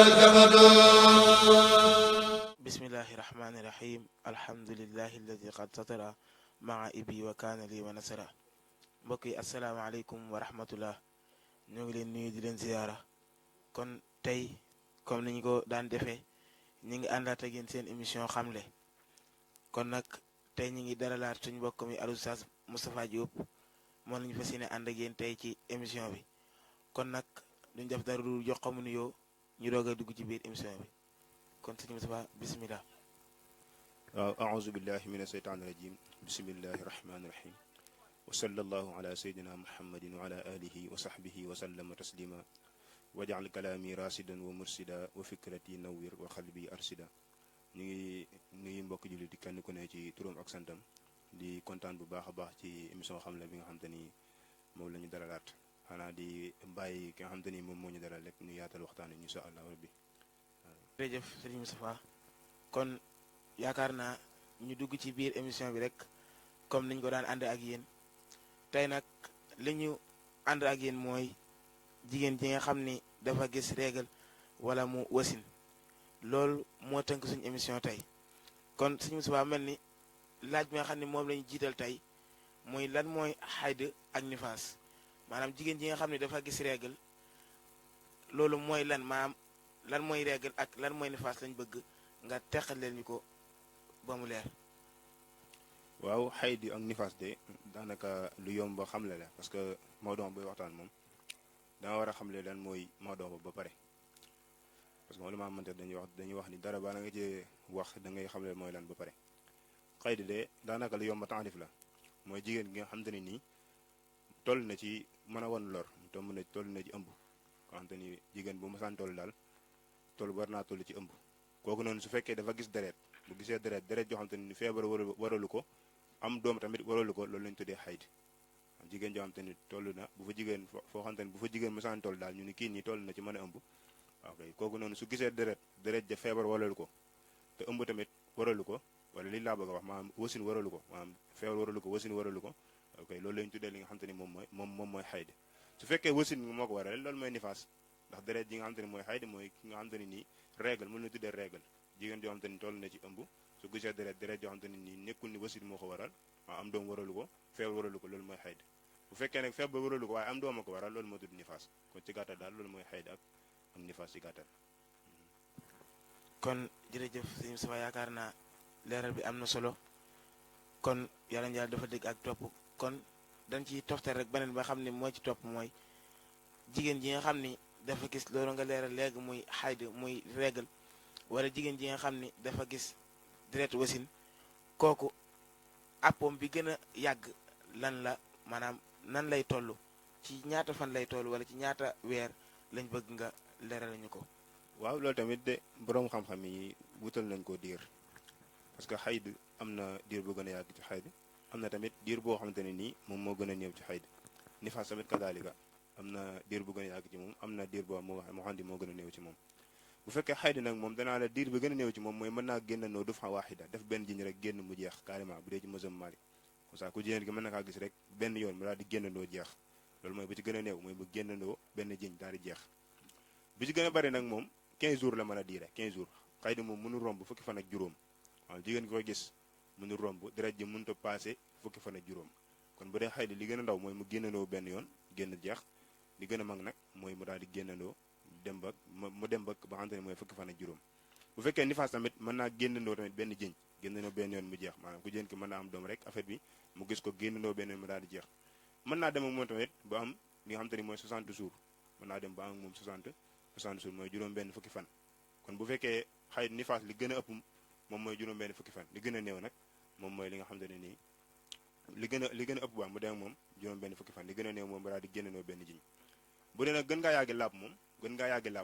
الكبد بسم الله الرحمن الرحيم الحمد لله الذي قد ستر مع إبي وكان لي ونصرا mbokk yi asalaamaaleykum wa rahmatullah ñoo ngi leen nuyu di leen ziyaara kon tey comme niñ ko daan defee ñi ngi àndaat ak yéen seen émission xamle kon nag tey ñi ngi dalalaat suñu mbokk mi al Oustaz Moustapha Diop moo lañu fas yéene ànd ak yéen tey ci émission bi kon nag duñ def dara du jox ko mu nuyoo ñu doog a dugg ci biir émission bi kon sëñ Moustapha bismillah. waaw aouzu billahi min asheytaani rajim bismillahi rahmaani rahim wa sallallahu ala seydina muhammadin wa ala alihi wa sahbihi wa sallama taslima wajal kalaami rasidan wa mursida wa fikrati nawwir wa xalbi arsida ñu ngi nuyu mbokk jullit di kenn ku ne ci turam ak santam di kontaan bu baax a baax ci émission xamle bi nga xam te ni moom la ñu dalalaat xanaa di bàyyi ki nga xam te ni moom moo ñu dalal rek ñu yaatal waxtaan wi insha allah rabbi. jërëjëf sëriñ Moustapha kon yaakaar naa ñu dugg ci biir émission bi rek comme niñ ko daan ànd ak yéen tey nag li ñu ànd ak yéen mooy jigéen ji nga xam ni dafa gis régal wala mu wasin loolu moo tënk suñu émission tey kon sëriñ Moustapha mel ni laaj bi nga xam ne moom la ñu jiital tey mooy lan mooy xayd ak nifaas maanaam jigéen ji nga xam ne dafa gis régal loolu mooy lan maanaam lan mooy régal ak lan mooy nifaas lañ bëgg nga teqal leen ñu ko ba mu leer. waaw xayd ak nifaas de daanaka lu yomb ba xamle la parce que mawduu booy waxtaan moom danga war a xamle lan mooy mawduu ba pare parce que moom la ma mënte dañuy wax ni dara baa nga cee wax da ngay xamle mooy lan ba pare. xayd de daanaka lu yomb ba taarif la mooy jigéen gi nga xamante ni nii toll na ci mën a wan lor toll na ci ëmb nga xamante ni jigéen bu masaan toll daal toll war naa toll ci ëmb kooku noonu su fekkee dafa gis deret bu gisee deret joo xamante ni feebar waralu ko am doom tamit waralu ko loolu lañu tuddee xayd jigéen joo xamante ni toll na bu fa jigéen foo xamante ni bu fa jigéen masaan toll daal ñu ni kii nii toll na ci mën a ëmb waaw kay kooku noonu su gisee deret ja feebar waralu ko te ëmb tamit waralu ko wala li laa bëgg a wax maanaam wasin waralu ko maanaam feebar waralu ko wasin waralu ko ok loolu lañu tuddee li nga xamante ni moom mooy xayd su fekkee wasin moo ko waral loolu mooy nifaas ndax deret ji nga xamante ni mooy xayd mooy ki nga xamante ni nii règle mën na tuddee règle jigéen joo xamante ni toll na ci ëmb su gisee deret joo xamante ni nii nekkul ni wasin moo ko waral waaw am doom waralu ko feebar waralu ko loolu mooy xayd bu fekkee nag feebar waralu ko waaye am doom a ko waral loolu moo tudd nifaas kon ci gàttal daal loolu mooy xayd ak nifaas ci gàttal. kon jërëjëf sëñ Moustapha yaakaar naa leeral bi am na solo kon yàlla na yàlla dafa dégg ak topp kon dañ ci toftal rek beneen ba xam ne moo ci topp mooy jigéen ji nga xam ni dafa gis loolu nga leeral léegi muy xayd muy régal wala jigéen ji nga xam ni dafa gis deret wasin kooku appom bi gën a yàgg lan la maanaam nan lay toll ci ñaata fan lay toll wala ci ñaata weer lañ bëgg nga leeral ñu ko. waaw loolu tamit de boroom xam-xam yi wutal nañ ko diir parce que xayd am na diir bu gën a yàgg ci xayd am na tamit diir boo xamante ne nii moom moo gën a néew ci xayd nifaas tamit kadaalika am na diir bu gën a yàgg ci moom am na diir boo moo xam ne moo gën a néew ci moom bu fekkee xayd nag moom danaa la diir bi gën a néew ci moom mooy mën naa génnandoo du fa waaxida def benn jiñ rek génn mu jeex carrément bu dee ci mësam Maalik comme ça ku jigéen gi mën na kaa gis rek benn yoon mu daal di génnandoo jeex loolu mooy bu ci gën a néew mooy mu génnandoo benn jiñ daal di jeex bi ci gën a bari nag moom 15 jours la mën a diire 15 jours xayd moom mënul romb fukki fan ak juróom waaw jigéen gi koy gis mënul romb deret ji mënut a passé fukki fan ak juróom kon bu dee xayd li gën a ndaw mooy mu génnandoo benn yoon génn jeex li gën a mag nag mooy mu daal di génnandoo dem ba mu dem ba ba xamante ne mooy fukki fan ak juróom bu fekkee nifaas tamit mën naa génnandoo tamit benn jëñ génnandoo benn yoon mu jeex maanaam ku jigéen ki mën naa am doom rek affaire bi mu gis ko génnandoo benn yoon mu daal di jeex mën naa dem ak moom tamit ba am li nga xamante ni mooy 60 jours mën naa dem ba am ak moom 60 jours mooy juróom benn fukki fan kon bu fekkee xayd nifaas li gën a ëpp moom mooy juróom benn fukki fan li gën a néew nag moom mooy li nga xamante ne nii li gën a ëpp ba mu dem ak moom juróom benn fukki fan li gën a néew moom mu daal di génnandoo benn jiñ bu dee nag gën ngaa yàggi laab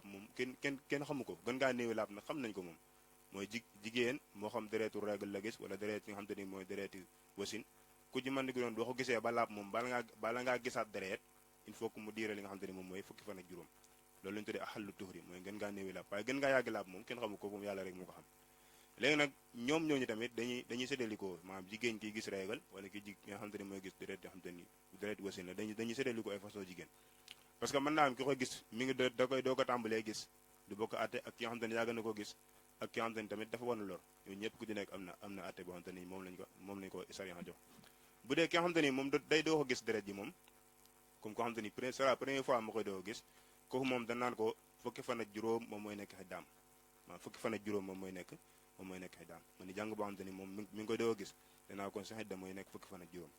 moom kenn xamu ko gën ngaa néewi laab nag xam nañ ko moom mooy jigéen moo xam deretu règle la gis wala deret yi nga xam te ni mooy deretu wasin ku ci mën di doon boo ko gisee ba laab moom bala ngaa gisaat deret il faut que mu diire li nga xam te ni moom mooy fukki fan ak juróom loolu lañu tuddee axallu tuhri mooy gën ngaa néewi laab waaye gën ngaa yàggi laab moom kenn xamu ko moom yàlla rek moo ko xam léegi nag ñoom ñooñu tamit dañuy séddalikoo maanaam jigéen kiy gis règle wala ki nga xam te ni mooy gis deret yoo xam te ni deret wasin la dañuy séddalikoo ay façon jigéen parce que mën naa am ki koy gis mi ngi doo ko tàmbalee gis du bokk atte ak ki nga xamante ni yàgg na ko gis ak ki nga xamante ni tamit dafa wan lor ñooñu ñëpp ku ci nekk am na atte boo xamante ni moom lañ ko sariya jox bu dee ki nga xamante ni moom day doo ko gis deret ji moom comme ko xamante ni c'est la première fois ma koy doo gis kooku moom dañ naan ko fukki fan ak juróom moom mooy nekk xiddaam waaw fukki fan ak juróom moom mooy nekk xiddaam man ni jàng boo xamante ni moom mi ngi koy doo gis danaa kon sa xidda mooy nekk fukki fan ak juróom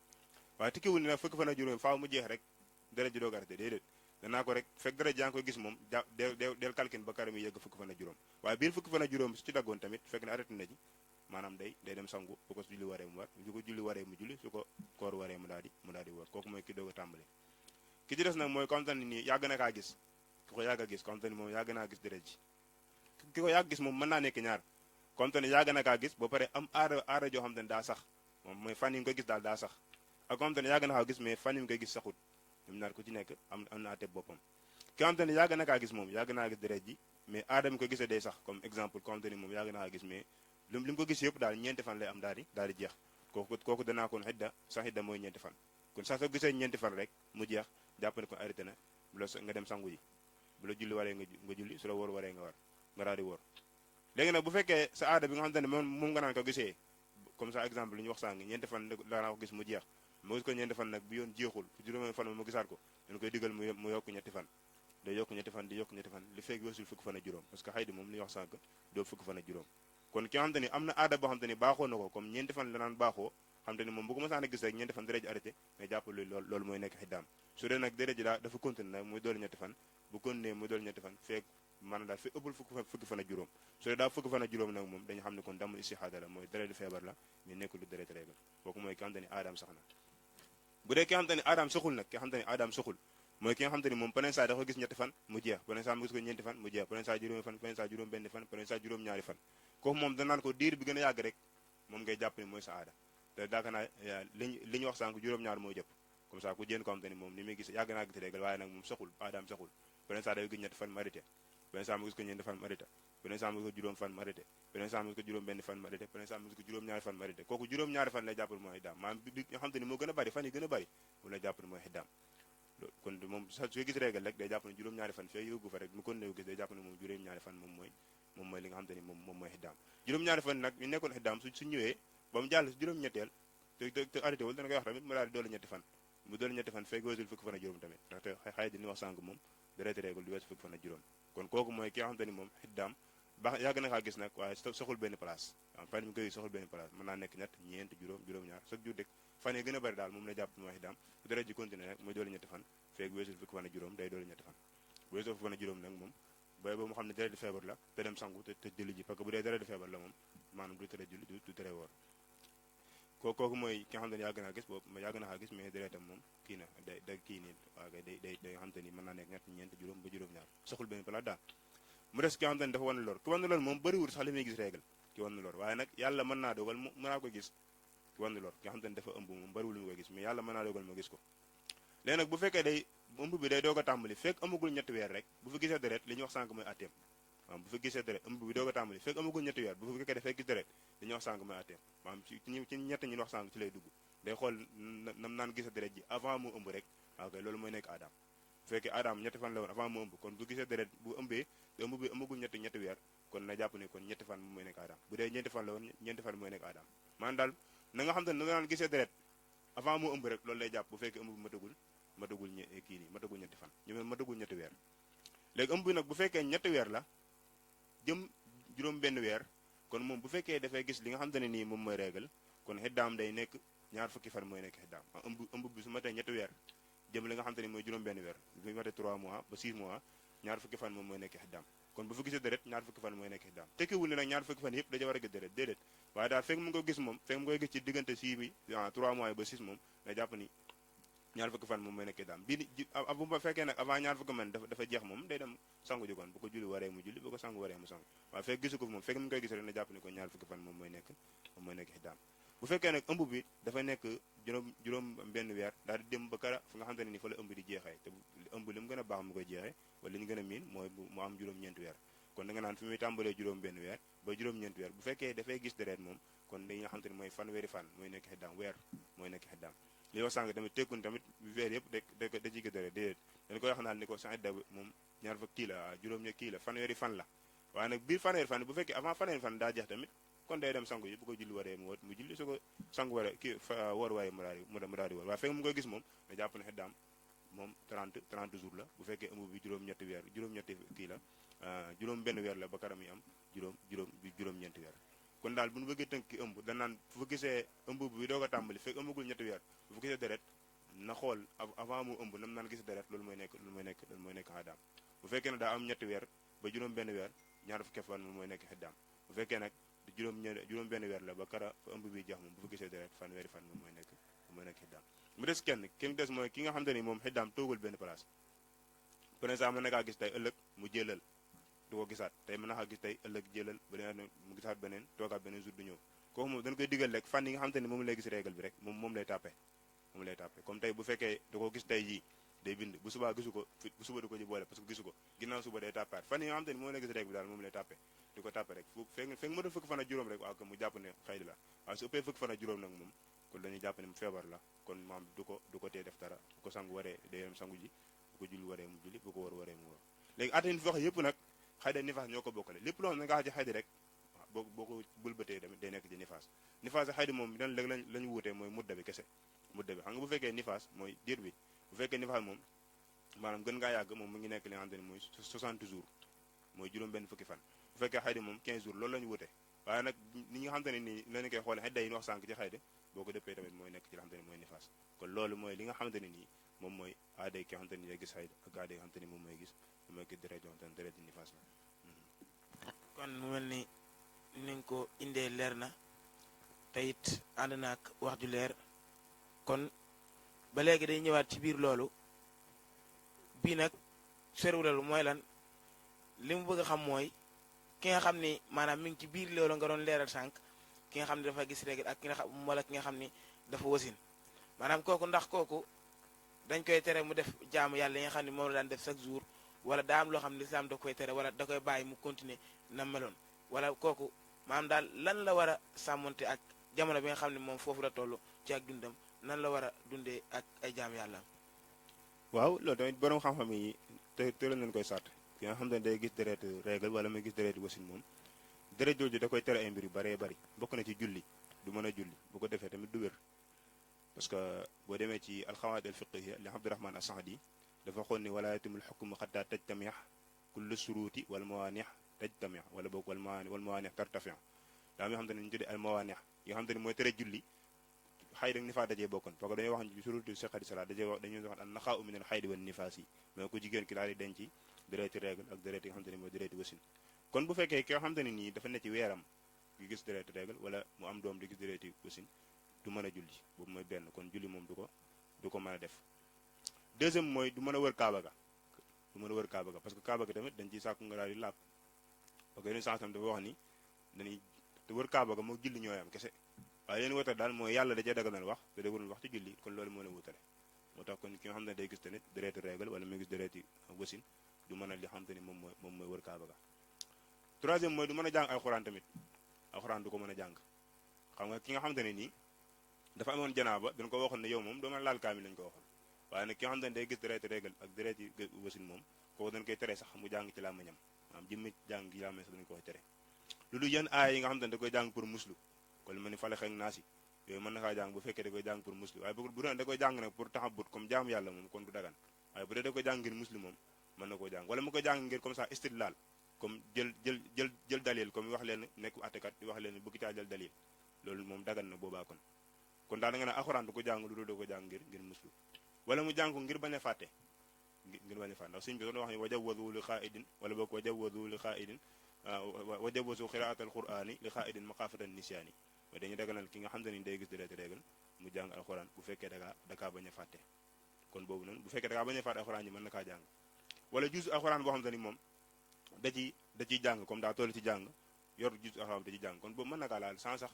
waaye tikkiwul ni nag fukki fan ak juróom faaw mu jeex rek deret ji doog arrêté déedéet danaa ko rek fekk deret jaa ngi koy gis moom del calcul ba karam yi yegg fukki fan ak juróom waaye biir fukki fan ak juróom su ci daggoon tamit fekk ne arrêté na ji maanaam day dem sangu bu ko julli waree mu war su ko julli waree mu julli su ko koor waree mu daal di war kooku mooy ki doog a tàmbali ki ci des nag mooy comme ni nii yàgg na kaa gis ki ko yàgg a gis comme ni moom yàgg naa gis deret ji ki ko yàgg gis moom mën naa nekk ñaar comme ni yàgg na kaa gis ba pare am aara joo xam te ne daa sax moom mooy fan yi nga koy gis daal daa sax ak comme ni yàgg na kaa gis mais fan yi nga koy gis saxut ñoom ñaar ku ci nekk am na àtte boppam ki xam te ne yàgg na kaa gis moom yàgg naa gis deret ji mais aada mi ko gisee day sax comme exemple comme te ni moom yàgg na kaa gis mais li mu ko gis yëpp daal ñeenti fan lay am daal di jeex kooku danaa koon xidda sa xidda mooy ñeenti fan kon sax soo gisee ñeenti fan rek mu jeex jàpp ne ko arrêté na bu la nga dem sangu ji bu la julli waree nga julli su la wóor waree nga daal di wóor léegi nag bu fekkee sa aada bi nga xamante ne moom nga naan ko gisee comme ça exemple li ñu wax sàng ñeenti fan la naa ko gis mu jeex ma gis ko ñeenti fan nag bi yoon jeexul juróomi fan ma gisaat ko dañ koy digal mu yokk ñetti fan day yokk ñetti fan di yokk ñetti fan li fekk weesul fukki fan ak juróom parce que xëy di moom li ñu wax sànq doo fukki fan ak juróom kon ki nga xamante ni am na aada boo xamante ni baaxoo na ko comme ñeenti fan la naan baaxoo xamante ni moom bu ko mësaan a gis rek ñeenti fan deret ji arrêté mais jàpp loolu mooy nekk xiddaam su dee nag deret ji dafa continuer nag muy doolu ñetti fan bu continuer muy doolu ñetti fan fekk maanaam daal fi ëppul fukki fan ak juróom su dee daal fukki fan ak juróom nag moom dañu xam ne kon damul istixaada la mooy deret feebar la mais nekkul lu deret régal kooku mooy ki nga xamante ni aadaam sax na bu dee ki nga xamante ni aadaam saxul nag ki nga xamante ni aadaam saxul mooy ki nga xamante ni moom beneen saa dafa gis ñetti fan mu jeex beneen saa mu gis ko ñeenti fan mu jeex beneen saa juróomi fan beneen saa juróom benn fan beneen saa juróom ñaari fan kooku moom danaan ko diir bi gën a yàgg rek moom ngay jàpp ni mooy sa aada te daaka naa li ñu wax sànq juróom-ñaar mooy jëpp comme ça ku jéen ko xamante ni moom ni muy gis yàgg naa gis régal waaye nag moom saxul aadaam saxul beneen saa day gis ñetti fan mu arrêté beneen saa mu gis ko ñeenti fan mu arrêté beneen saa mu gis ko juróom fan mu arrêté beneen saa mu gis ko juróom benn fan mu arrêté beneen saa mu gis ko juróom-ñaari fan mu arrêté kooku juróom-ñaari fan lay jàpp ni mooy xiddaam maanaam bi nga xamante ni moo gën a bari fan yi gën a bari moom lay jàpp ni mooy xiddaam kon moom su gis régal rek day jàpp ne juróom-ñaari fan fee yóbbu fa rek mu kon ne gis day jàpp ne moom juróom-ñaari fan moom mooy li nga xamante ni moom mooy xiddaam juróom-ñaari fan nag ñu nekkoon xiddaam su ñëwee ba mu jàll si juróom-ñetteel te arrêté wul dana koy wax tamit mu daal di doole ñetti fan mu doole ñetti fan fekk weesul fukki fan ak juróom tamit ndaxte xëy di ni wax sànq moom dereeti régal du weesu fukki fan ak juróom kon kooku mooy ki nga xamante ni moom xiddaam baax yàgg na kaa gis nag waaye soxul benn place waaw fan mi koy soxul benn place mën naa nekk ñett ñeent juróom-ñaar chaque jour dëkk fan yi gën a bëri daal moom la jàpp mooy xiddaam bu deret ji continuer rek mooy doole ñetti fan fekk weesul fukki fan ak juróom day doole ñetti fan bu weesul fukki fan ak juróom nag moom booy boobu mu xam ne deret di feebar la te dem sangu te julli ji parce que bu dee deret di feebar la moom maanaam du tere julli du tere woor kooku mooy ki nga xam ne yàgg naa gis boobu yàgg naa gis mais deretam moom kii na da kii nii waaw day nga xam te ni mën naa nekk ñett ñeent juróom ba juróom-ñaar soxul benn place daal mu des ki nga xam ne dafa wan lor ki wan lor moom bëriwul sax li muy gis régal ki wan lor waaye nag yàlla mën naa dogal mën naa ko gis ki wan lor ki nga xam ne dafa ëmb moom bëriwul lu mu koy gis mais yàlla mën naa dogal ma gis ko léegi nag bu fekkee day ëmb bi day doog a tàmbali fekk amagul ñetti weer rek bu fi gisee deret li ñuy wax sànq mooy atteem waaw bu fi gisee deret ëmb bi doog a tàmbali fekk amagul ñetti weer bu fekkee dafay gis deret li ñuy wax sànq mooy atteem maanaam ci ñett ñi wax sànq ci lay dugg day xool nam naan gisee deret ji avant mu ëmb rek waaw kay loolu mooy nekk aadaam bu fekkee aadaam ñetti fan la woon avant mu ëmb kon bu gisee deret bu ëmbee te ëmb bi amagul ñetti weer kon na jàpp ne kon ñetti fan moom mooy nekk aadaam bu dee ñeenti fan la woon ñeenti fan mooy nekk aadaam maanaam daal na nga xam te ne na nga naan gisee deret avant mu ëmb rek loolu lay jàpp bu fekkee ëmb bi matagul ñetti fan ñu matagul ñetti weer léegi ëmb bi nag bu fekkee ñetti weer la jëm juróom benn weer kon moom bu fekkee dafay gis li nga xamante ne nii moom mooy régal kon xiddaam day nekk ñaar fukki fan mooy nekk xiddaam ëmb bi su matee ñetti weer jëm li nga xamante ne mooy juróom benn weer bu matee 3 mois ba 6 mois ñaar fukki fan moom mooy nekk xiddaam kon bu fi gisee deret ñaar fukki fan mooy nekk xiddaam tekkiwul ne nag ñaar fukki fan yëpp daja war a gis deret déedéet waaye daal fekk mu ngi ko gis moom fekk mu koy gis ci diggante 6 bi 3 mois ba 6 moom nga jàpp ni ñaar fukki fan moom mooy nekk xiddaam bu ma fekkee nag avant ñaar fukki man dafa jeex moom day dem sangu ji kon bu ko julli waree mu julli bu ko sangu waree mu sangu waaye fekk gisu ko fi moom fekk mu ngi koy gis rek na jàpp ni ko ñaar fukki fan moom mooy nekk xiddaam bu fekkee nag ëmb bi dafa nekk juróom benn weer daal di dem ba kara fu nga xamante ne ni fa la ëmb di jeexee te ëmb li mu gën a baax mu koy jeexee wala li ñu gën a miin mooy mu am juróom-ñeenti weer kon da nga naan fi muy tàmbalee juróom benn weer ba juróom-ñeenti weer bu fekkee dafay gis deret moom kon li nga xamante ne mooy fanweeri fan mooy nekk xiddaam weer mooy nekk xiddaam li wax sànq tamit tekkun tamit weer yëpp da ciy gis deret déedéet dañ koy wax naan ni ko sa idda moom ñaar fa kii la juróom-ñe kii la fanweeri fan la waaye nag biir fanweeri fan bu fekkee avant fanweeri fan daa jeex tamit kon day dem sangu yi bu ko julli waree mu julli su ko sangu waree kii woor waree mu daal di woor waaye fekk mu koy gis moom da jàpp ne xiddaam moom 30 jours la bu fekkee ëmb bi juróom-ñetti weer juróom-ñetti kii la juróom benn weer la ba karam yi am juróom-ñeenti weer kon daal bu ñu bëggee tënk ki ëmb danaan fu fa gisee ëmb bi doo ko tàmbali fekk ëmbagul ñetti weer bu fa gisee deret na xool avant mu ëmb nam naan gis deret loolu mooy nekk xiddaam bu fekkee ne daa am ñetti weer ba juróom benn weer ñaar fukki fan moom mooy nekk xiddaam bu fekkee nag juróom benn weer la ba kara fa ëmb bi jeex moom bu fa gisee deret fanweeri fan moom mooy nekk xiddaam mu des kenn des mooy ki nga xam te ni moom xiddaam toogul benn place par exemple mën na kaa gis tey ëllëg mu jëlal du ko gisaat tey mën na kaa gis tey ëllëg jëlal beneen mu gisaat beneen toogaat beneen jour du ñëw kooku moom dañ koy digal rek fan yi nga xam te ni moom lay gis règle bi rek moom lay tàppe comme tey bu fekkee da ko gis tey jii day bind bu subaa gisu ko bu suba du ko ci boole parce que gisu ko ginnaaw suba day tàppaat fan yi nga xam te ni moom lay gis règle bi daal moom lay tàppe di ko tàppe rek fekk mu doon fukk fan ak juróom rek waaw mu jàpp ne xëy la waaye su ëppee fukk fan ak juróom nag moom kon dañuy jàpp ne mu feebar la kon maam du ko tee def dara bu ko sangu waree day dem sangu ji bu ko julli waree mu julli bu ko war waree mu war léegi atte fi wax yëpp nag xayda nifaas ñoo ko bokkale lépp loo xam ne nga xam ci xaydi rek boo ko bulbatee tamit day nekk ci nifaas ak xaydi moom dan léegi lañu wuutee mooy mudda bi kese mudda bi xam nga bu fekkee nifaas mooy diir bi bu fekkee nifaas moom maanaam gën ngaa yàgg moom mu ngi nekk li nga xamante ni mooy 60 jours mooy juróom benn fukki fan bu fekkee xaydi moom 15 jours loolu la ñu wute waaye nag ni nga xamante ne nii lañu koy xoole xedda yi ñu wax sànq ci xaydi boo ko dëppee tamit mooy nekk ci li nga xamante ni mooy nifaas kon loolu mooy li nga xamante ne nii moom mooy aaday ki nga xamante ni day gis xaydi ak aaday nga xamante ni moom mooy gis deret yoo xamante ni deret di nifaas la kon mu mel ni ni nga ko indee leer na te it ànd naag wax ju leer kon ba léegi day ñëwaat ci biir loolu bii nag soriwul loolu mooy lan li mu bëgg a xam mooy ki nga xam ni maanaam mi ngi ci biir loolu nga doon leeral sànq ki nga xam ni dafa gis règle ak ki nga xam wala ki nga xam ni dafa wasin maanaam kooku ndax kooku dañ koy tere mu def jaamu yàlla yi nga xam ni moom la daan def chaque jour wala daa am loo xam ne lislaam da koy tere wala da koy bàyyi mu continuer na meloon wala kooku maanaam daal lan la war a sàmmonte ak jamono bi nga xam ne moom foofu la toll ci ak dundam nan la war a dundee ak ay jaam yàlla. waaw loolu tamit borom xam-xam yi tëral nañu koy sàtt ki nga xam ne day gis deret règle wala muy gis deret wasin moom deret jooju da koy tere ay mbir yu baree bari bokk na ci julli du mën a julli bu ko defee tamit du wér parce que boo demee ci alxawaid al fiqhiya li Abdurahman as-Saadi dafa xool ni wala yatimul xukmu xataa tajtamix kullu suruuti wal mawaanix tajtamix wala boog wal mawaanix tartafix daa yoo xam te ne ñu tuddee al mawaanix yoo xam te ne mooy tere julli xaydi ak nifaas dajee bokkoon parce que dañuy wax ci surutu siqati salaat dañuy wax an naxaau min al xaydi wan nifaas yi mais ku jigéen ki daal di denc dereeti règle ak dereeti nga xam te ne mooy dereeti wasin kon bu fekkee ki nga xam te ne nii dafa ne ci weeram di gis dereeti règle wala mu am doom di gis dereeti wasin du mën a julli boobu mooy benn kon julli moom du ko mën a def deuxième mooy du mën a wër kaaba ga parce que kaaba ga tamit dañ ciy sàkku nga daal di laab parce que yeneen sens tam dafa wax ni dañuy te wër kaaba ga moo julli ñooy am kese waaye leen wutale daal mooy yàlla da cee daganal wax te dégul wax ci julli kon loolu moo leen wutale moo tax kon ki nga xam ne day gis tamit dereeti règle wala muy gis dereeti wasin du mën a li xam te ni moom mooy wër kaaba ga troisième mooy du mën a jàng alxuraan tamit alxuraan du ko mën a jàng xam nga ki nga xam te ne nii dafa amoon janaaba dañ ko waxoon ne yow moom doo mën a laal kaamil lañu ko waxoon waaye nag ki nga xam te ne day gis dereeti règle ak dereeti wasin moom kooku dañ koy tere sax mu jàng ci làmmiñam maanaam jëmmi jàng ci làmmiñ sax dañu koy tere lu du yenn aaya yi nga xam te ne da koy jàng pour muslu kon lu mel ni falax ak naas yi yooyu mën na kaa jàng bu fekkee da koy jàng pour muslu waaye bu doon da koy jàng nag pour taxabut comme jaamu yàlla moom kon du dagan waaye bu dee da koy jàng ngir muslu moom mën na koo jàng wala mu koy jàng ngir comme ça istidlaal comme jël dalil comme wax leen nekk attekat di wax leen bëgg caa jël dalil loolu moom dagan na boobaa kon daal da nga ne alxuraan du ko jàng lu dul da ko jàng ngir muslu wala mu jàng ko ngir bañ a fàtte ndax suñ bi doon wax ni wajawwazu li xaaidin wala boog wajawwazu li xaaidin wajawwazu xiraat alqurani li xaaidin maqaafatan nisyaani mooy dañuy daganal ki nga xam te ni day gis dereeti règle mu jàng alxuraan bu fekkee dakaa bañ a fàtte kon boobu noonu bu fekkee dakaa bañ a fàtte alxuraan yi mën na kaa jàng wala juz alxuraan boo xam te ni moom da ciy jàng comme daa toll ci jàng yor juz alxuraan da ciy jàng kon boobu mën na kaa laal sans sax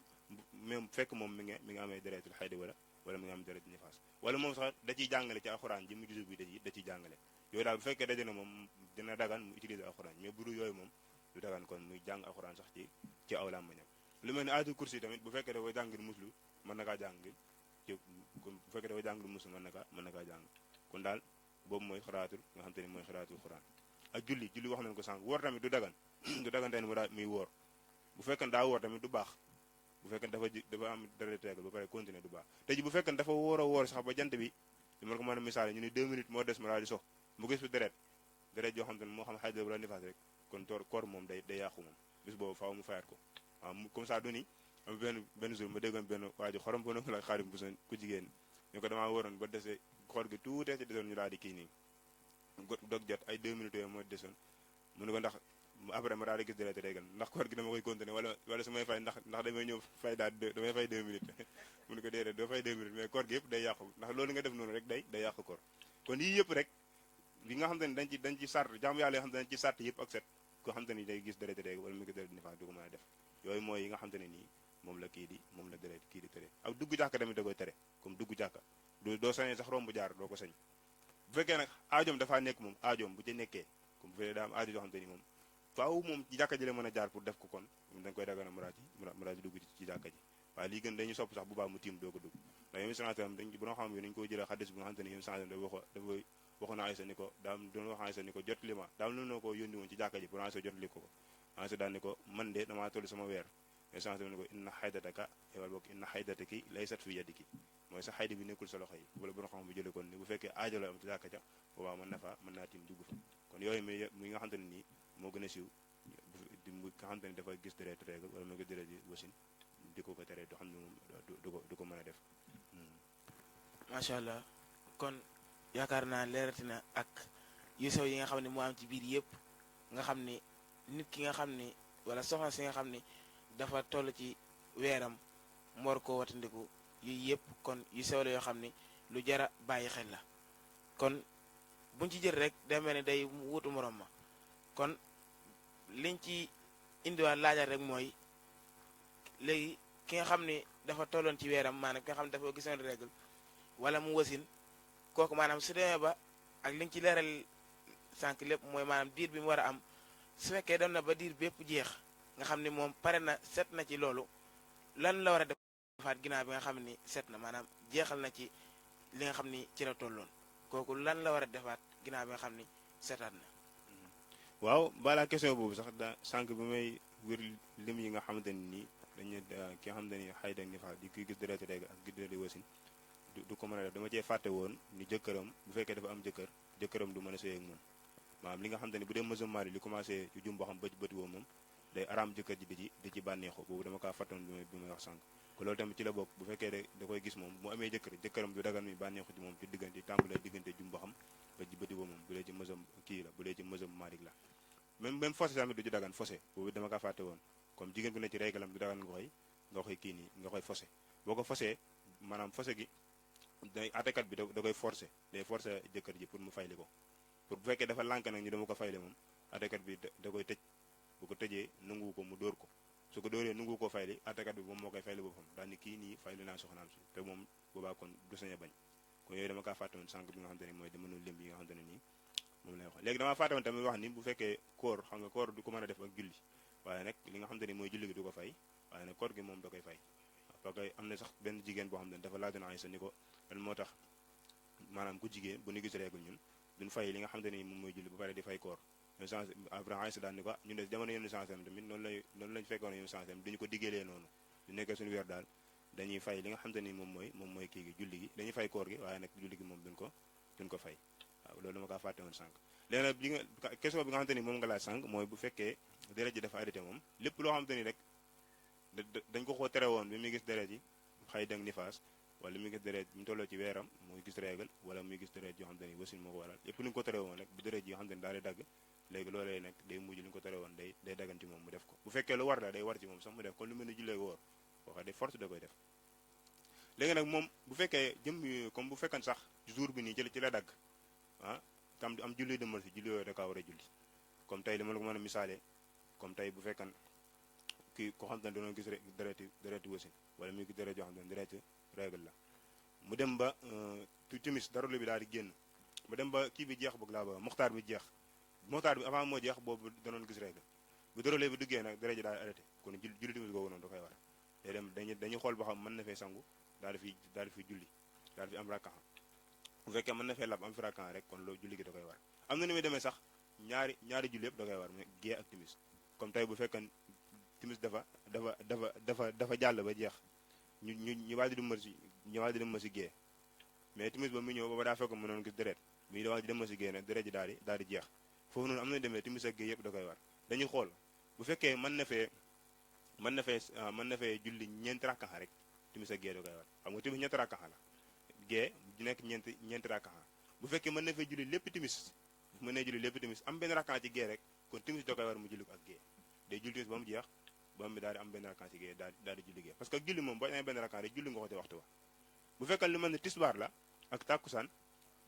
même fekk moom mi ngi amee dereetul xaydi wala mi ngi am dereetul nifaas wala moom sax da ciy jàngale ci alxuraan ji mu juz bi da ciy jàngale yooyu daal bu fekkee daje na moom dina dagan mu utiliser alxuraan mais bu dul yooyu moom du dagan kon muy jàng alxuraan sax ci aw làmmiñam lu mel ni ayatul kursi tamit bu fekkee da koy jàng ngir muslu mën na kaa jàng ci bu fekkee dafa jàng lu musul mën na kaa jàng kon daal boobu mooy xiraatul nga xam te ni mooy xiraatul xuraan ak julli wax nañ ko sànq woor tamit du dagan du dagan te ni mu daal muy woor bu fekkee daa woor tamit du baax bu fekkee dafa am dara tegal ba pare continuer du baax te ji bu fekkee dafa woor a woor sax ba jant bi li ma ko mën a misaale ñu ni 2 minutes moo des ma daal di sox mu gis fi deret joo xam te ne moo xam xaj wala nifaas rek kon koor moom day yàqu moom bis boobu faaw mu fayaat ko waaw comme ça du ni am benn jour ma déggoon benn waa ji xorom bono la xaarim bu ku jigéen ñu ko damaa waroon ba dese koor gi tuutee ci desoon ñu daal di kii nii dog jot ay 2 minutes yooyu moo desoon mu ne ko ndax après ma daal di gis deret régal ndax koor gi dama koy continuer wala su may fay ndax damay ñëw fay daal damay fay 2 minutes mu ne ko déedéet doo fay 2 minutes mais koor gi yëpp day yàqu ndax loolu nga def noonu rek day yàqu koor kon yii yëpp rek li nga xam te ne dañ ci sart jaamu yàlla yoo xam te ne dañ ci sart yëpp ak set koo xam te ni day gis deret régal wala mu ngi deret nifaas du ko mën a def yooyu mooy yi nga xam te ne nii moom la deret kii di tere ak dugg jàkka tamit da koy tere comme dugg jàkka doo sañee sax romb jaar doo ko sañ bu fekkee nag aajoom dafaa nekk moom aajoom bu ca nekkee comme bu fekkee daa am aajo yoo xam te ni moom faaw moom ci jàkka ji la mën a jaar pour def ko kon da nga koy dagana maraati dugg ci jàkka ji waaye lii gën dañu sopp sax bu baax mu tiim doo ko dugg ndax yéen santam dañ bu xam ne dañu koy jëlee xaddis bu nga xam te ni yéen santam dafa waxoon Aysa ni ko doon wax Aysa ni ko jot li ma daam lu ko yónni woon ci jàkka ji pour Aysa jot li ko Aysa daal ni ko man de damaa toll sama weer yéen santam ni ko inna xaydataka wala boog inna xaydataki laysat fi yadiki mooy sa xayda bi nekkul sa loxo yi wala bu xam bu jëlee kon ni bu fekkee aajo la am ci jàkka ja boobaa mën naa tiim dugg fa kon yooyu mi nga xam te ne nii moo gën a siiw nga xam te ne dafa gis deret régal wala mu gis deret yi wasin di ko tere du xam ne moom du ko mën a def macha allah kon yaakaar naa leerati na ak yu sew yi nga xam ne moo am ci biir yëpp nga xam ni nit ki nga xam ni wala soxna si nga xam ni dafa toll ci weeram mu war koo watandiku yooyu yëpp kon yu sew la yoo xam ni lu jara bàyyi xel la kon buñ ci jël rek day mel ni day wutu morom ma kon liñ ci indiwaat laajal rek mooy léegi ki nga xam ni dafa tolloon ci weeram maanaam ki nga xam ne dafa gisoon règle wala mu wasin kooku maanaam su demee ba ak liñ ci leeral sànq lépp mooy maanaam diir bi mu war a am su fekkee dem na ba diir bépp jeex nga xam ni moom pare na set na ci loolu lan la war a defaat ginnaaw bi nga xam ni set na maanaam jeexal na ci li nga xam ni ci la tolloon kooku lan la war a defaat ginnaaw bi nga xam ni setaat na. waaw balaa question boobu sax sànq bi may wér lim yi nga xamante ni nii dañu ki nga xamante ni xayda ak nifaas di kuy gis deret rek ak gis deret wasin du ko mën a def dama cee fàtte woon ni jëkkëram bu fekkee dafa am jëkkëram du mën a sëy ak moom maanaam li nga xamante ni bu dee mësum mari li commencé ci jum boo xam bëti woo moom day araam jëkkër ji di ci bànneexu boobu dama kaa fàttoon bi may wax sànq ko loolu tamit ci la bokk bu fekkee da koy gis moom mu amee jëkkëram du dagan mi bànneexu ci moom ci diggante tàmbalee diggante jum boo xam bëti woo moom bu dee ci mësum kii la bu dee ci mësum marik la même faussé tamit du ci dagan faussé boobu dama kaa fàtte woon comme jigéen bu ne ci réglam du dagan nga koy kii nii nga koy faussé boo ko faussé maanaam faussé gi day atekat bi da koy forcé day forcé jëkkër ji pour mu fayli ko pour bu fekkee dafa lànk nag ñu dama ko fayle moom atekat bi da koy tëj bu ko tëjee nangu ko mu dóor ko su ko dóoree nangu ko fayli atekat bi moom moo koy fayli boppam daal ni kii nii fayli naa soxnaam si te moom boobaa kon du sañ a bañ kon yooyu dama kaa fàttewoon sànq bi nga xamante ne mooy dama nu lim yi nga xamante ne nii moom lay wax léegi damaa fàttewoon tamit wax ni bu fekkee koor xam nga koor du ko mën a def ak julli waaye nag li nga xamante ni mooy julli gi du ko fay waaye nag koor gi moom da koy fay parce que am na sax benn jigéen boo xam ne dafa laajoon Aysa ni ko lan moo tax maanaam ku jigéen bu ñu gis règle ñun duñ fay li nga xamante ni moom mooy julli ba pare di fay koor ñun sens après Aysa daan ni ko ñun de jamono yenn sensem tamit noonu lañ fekkoon yenn sensem duñu ko diggalee noonu du nekkee suñu weer daal dañuy fay li nga xamante ni moom mooy kii gi julli gi dañuy fay koor gi waaye nag julli gi moom duñ ko fay waaw loolu dama kaa fàtte woon sànq léegi nag li nga question bi nga xamante ni moom nga laaj sànq mooy bu fekkee deret ji dafa arrêté moom lépp loo xamante ni rek dañ ko tere woon bi muy gis deret yi xayda ak nifaas wala muy gis deret bi mu tolloo ci weeram muy gis règle wala muy gis deret yoo xamante ni wasin moo ko waral lépp lu ñu ko tere woon rek bu deret yi nga xamante ni daal di dagg léegi loolee nag day mujj li ñu ko tere woon day daggan ci moom mu def ko bu fekkee lu war la day war ci moom sax mu def kon lu mel ni jullee woor waxa day force da koy def léegi nag moom bu fekkee jëm comme bu fekkan sax jour bi nii ci la dagg ah tam am julli demal si julli yooyu da kaa war a julli comme tey li ma la ko mën a misaalee comme tey bu fekkan kii ko xam te ne dañoo gis dereti wasin wala muy gis deret yoo xam ne dereti règle la mu dem ba timis darulu bi daal di génn mu dem ba kii bi jeex boog laa ba muxtaar bi jeex muxtaar bi avant moo jeex boobu danoon gis règle bu darule bi duggee nag deret ji daal arrêté kon julli timis googu noonu da koy war day dem dañuy xool ba xam mën na fee sangu daal di fi julli daal di fi am rakka bu fekkee mën na fee lab am fi rakka rek kon loolu julli gi da koy war am na ni muy demee sax ñaari julli yëpp da koy war mais gée ak timis comme tey bu fekkee timis dafa jàll ba jeex ñu waaj di dem ma si gée mais timis ba mu ñëw booba daa fekk mu noon gis deret mi da waaj di dem ma si gée nag deret ji daal di jeex foofu noonu am na demee timis ak gée yëpp da koy war dañuy xool bu fekkee mën na fee julli ñeenti rakkaxa rek timis ak gée da koy war xam nga timis ñeenti rakkaxa la gée di nekk ñeenti rakkaxa bu fekkee mën na fee julli lépp timis am benn rakkaxa ci gée rek kon timis da koy war mu julli ko ak gée day julli timis ba mu jeex ba mu daal di am benn rakkaxa ci gée daal di julli gée parce que julli moom boo amee benn rakkaxa rek julli nga ko te waxtu wa bu fekkee lu mel ne tisbaar la ak tàkkusaan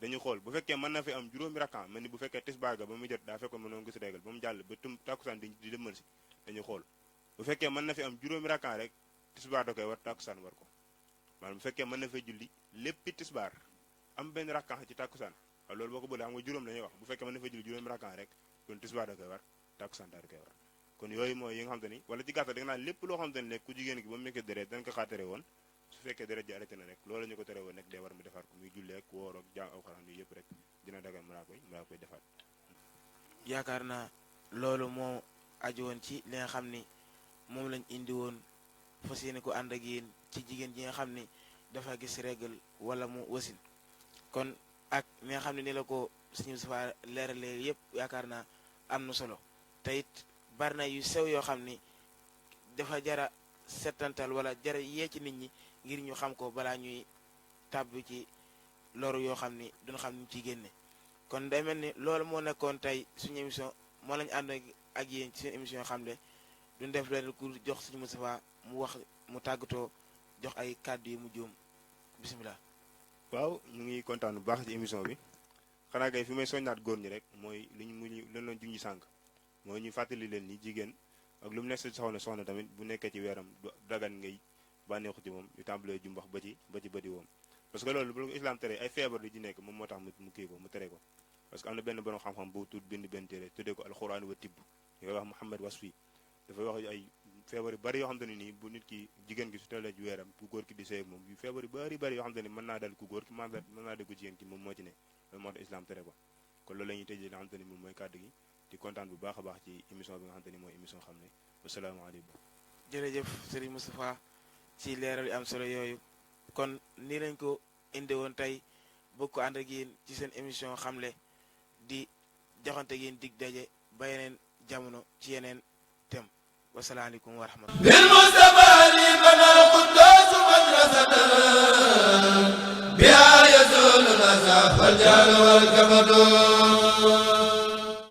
dañuy xool bu fekkee mën na fi am juróomi rakkaxa mel ni bu fekkee tisbaar ga ba mu jot daa fekkoon mënoon gis régal ba mu jàll ba tàkkusaan di demal si dañuy xool bu fekkee mën na fi am juróomi rakkaxa rek tisbaar da koy war tàkkusaan war ko maanaam bu fekkee mën na fay julli léppi tisbaar am benn rakkaxa ci tàkkusaan waaw loolu boo ko bëlee xam nga juróom la ñuy wax bu fekkee mën na fay julli juróomi rakkaxa rek kon tisbaar da koy war tàkkusaan daal da koy war kon yooyu mooy yi nga xam te ni wala ci gàttal da nga naan lépp loo xam te ne nekk ku jigéen gi ba mu nekkee deret dañ ko xaatere woon su fekkee deret ji arrêté na rek loolu ñu ko tere woon nekk day war mu defaat ko muy jullee ak woor ak jàng alxuraan yu yëpp rek dina dagal mën naa koy defaat yaakaar naa loolu moo aju woon ci li nga xam ni moom lañ indi woon fas yéene ko ànd ak yéen ci jigéen ji nga xam ni dafa gis régal wala mu wasin kon ak li nga xam ne ni la ko suñu safa leeralee yëpp yaakaar naa am na solo te it bari na yu sew yoo xam ni dafa jara settantal wala jara yee ci nit ñi ngir ñu xam ko balaa ñuy tàbbi ci loru yoo xam ni duñ xam ni ci génne kon day mel ni loolu moo nekkoon tey suñu émission moo lañu ànd ak yéen ci seen émission xam ne duñ def leen ku jox suñu Moustapha mu wax mu tàggatoo jox ay kàddu yi mu juum bisimilah. waaw ñu ngi kontaan bu baax ci émission bi xanaa kay fi may soññaat góor ñi rek mooy li ñu leen junj sànq mooy ñu fàttali leen ni jigéen ak lu mu nekk si soxna tamit bu nekkee ci weeram dagan ngay bànneexu ci moom ñu tàmbalee jumbax ba ci bëti woom parce que loolu bu ko islam tere ay feebar li ci nekk moom moo tax mu kii ko mu tere ko parce que am na benn borom xam-xam bu tudd bind benn téere tuddee ko alxuraan wa tibb ñu koy wax Muhammad Wasfi dafay wax ay feebar yu bari yoo xam te ne nii bu nit ki jigéen gi su teelee ci weeram ku góor ki di sëy ak moom yu feebar yu bari yoo xam te ne mën naa dal ku góor ki mën naa dal ku jigéen ki moom moo ci ne loolu moo tax islam tere ko kon loolu la ñuy tëjee li nga xam te ne moom mooy kàddu gi di kontaan bu baax a baax ci émission bi nga xam te ne mooy émission xam ne wasalaamaaleykum. jërëjëf Serigne Moustapha ci leeral yu am solo yooyu kon nii lañ ko indi woon tey bëgg ko ànd ak yéen ci seen émission xamle di joxante ak yéen dig daje ba yeneen jamono ci yeneen thème wasalaamaaleykum wa rahmatulah. bil Mustafa li banal quddus madrasatan biha yazulu nasaf wal jahl wal kabadu